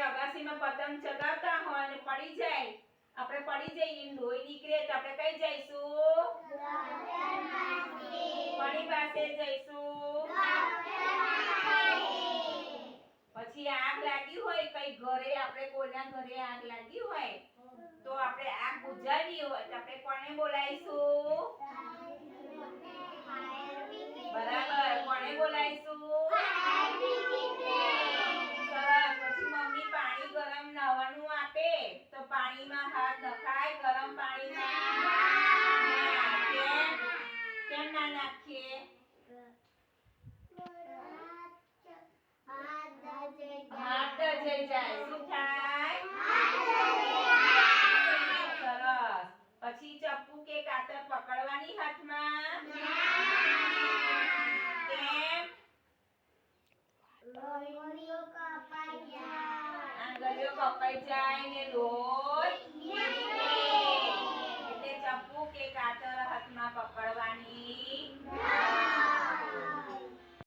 અગાસીમાં પતંગ ચગાવતા હોય અને પડી જાય, આપણે પડી જઈએ લોહી નીકળે તો આપણે કઈ જઈશું? કોની પાસે જઈશું? પછી આગ લાગી હોય કઈ ઘરે, આપણે કોઈના ઘરે આગ લાગી હોય તો આપણે આગ બુઝાવી હોય તો આપણે કોને બોલાવીશું? બરાબર, કોને બોલાવીશું? સરસ. પછી મમ્મી પાણી ગરમ નવાનું આપે તો પાણીમાં હાથ નખાય? ગરમ પાણીમાં કેમ ના નાખીએ? હાથ દજાઈ જાય. શું થાય? સરસ. પછી ચપ્પુ કે કાતર પકડવાની હાથમાં? કેમ? આંગળીઓ કપાઈ જાય ને લોહી